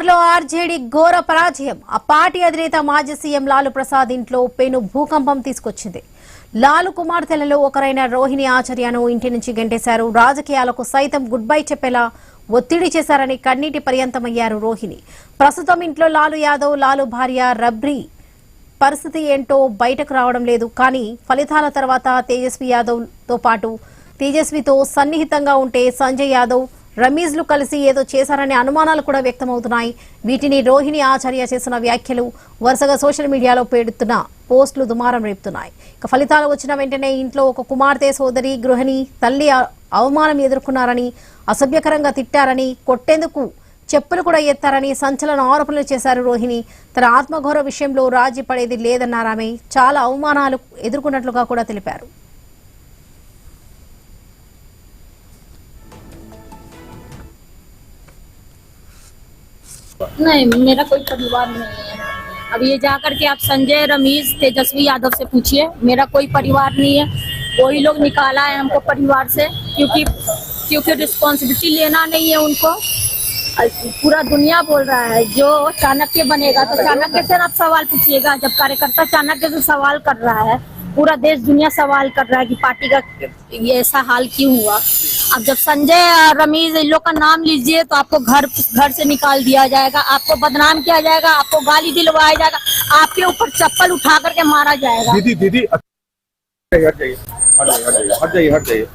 బీహార్లో ఆర్జేడీ ఘోర పరాజయం. ఆ పార్టీ అధినేత మాజీ సీఎం లాలు ప్రసాద్ ఇంట్లో పెను భూకంపం తీసుకొచ్చింది. లాలు కుమార్తెలలో ఒకరైన రోహిణి ఆచార్యను ఇంటి నుంచి గెంటేశారు. రాజకీయాలకు సైతం గుడ్ బై చెప్పేలా ఒత్తిడి చేశారని కన్నీటి పర్యంతమయ్యారు రోహిణి. ప్రస్తుతం ఇంట్లో లాలు యాదవ్, లాలు భార్య రబ్రీ పరిస్థితి ఏంటో బయటకు రావడం లేదు. కానీ ఫలితాల తర్వాత తేజస్వి యాదవ్ తో పాటు తేజస్వితో సన్నిహితంగా ఉంటే సంజయ్ యాదవ్, రమీజ్లు కలిసి ఏదో చేశారనే అనుమానాలు కూడా వ్యక్తమవుతున్నాయి. వీటిని రోహిణి ఆచార్య చేసిన వ్యాఖ్యలు వరుసగా సోషల్ మీడియాలో పెడుతున్న పోస్టులు దుమారం రేపుతున్నాయి. ఇక ఫలితాలు వచ్చిన వెంటనే ఇంట్లో ఒక కుమార్తె, సోదరి, గృహిణి, తల్లి అవమానం ఎదుర్కొన్నారని, అసభ్యకరంగా తిట్టారని, కొట్టేందుకు చెప్పులు కూడా ఎత్తారని సంచలన ఆరోపణలు చేశారు రోహిణి. తన ఆత్మగౌరవ విషయంలో రాజీ పడేది లేదన్నారామె. చాలా అవమానాలు ఎదుర్కొన్నట్లుగా కూడా తెలిపారు. नहीं, मेरा कोई परिवार नहीं है। अब ये जाकर के आप संजय, रमीज, तेजस्वी यादव से पूछिए, मेरा कोई परिवार नहीं है। वही लोग निकाला है हमको परिवार से, क्योंकि रिस्पॉन्सिबिलिटी लेना नहीं है उनको। पूरा दुनिया बोल रहा है जो चाणक्य बनेगा तो चाणक्य से आप सवाल पूछिएगा। जब कार्यकर्ता चाणक्य से सवाल कर रहा है, पूरा देश दुनिया सवाल कर रहा है कि पार्टी का ये ऐसा हाल क्यों हुआ। अब जब संजय, रमीज, इन लोग का नाम लीजिए तो आपको घर से निकाल दिया जाएगा, आपको बदनाम किया जाएगा, आपको गाली दिलवाया जाएगा, आपके ऊपर चप्पल उठा करके मारा जाएगा। दीदी हट जाइए।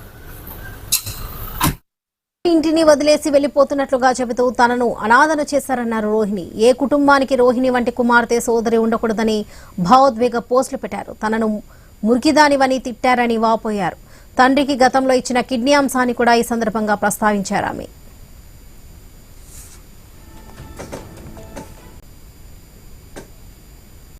ఇంటిని వదిలేసి వెళ్లిపోతున్నట్లుగా చెబుతూ తనను అనాథను చేశారన్నారు రోహిణి. ఏ కుటుంబానికి రోహిణి వంటి కుమార్తె, సోదరి ఉండకూడదని భావోద్వేగ పోస్టులు పెట్టారు. తనను మురికిదానివని తిట్టారని వాపోయారు. తండ్రికి గతంలో ఇచ్చిన కిడ్నీ అంశాన్ని కూడా ఈ సందర్భంగా ప్రస్తావించారు ఆమె.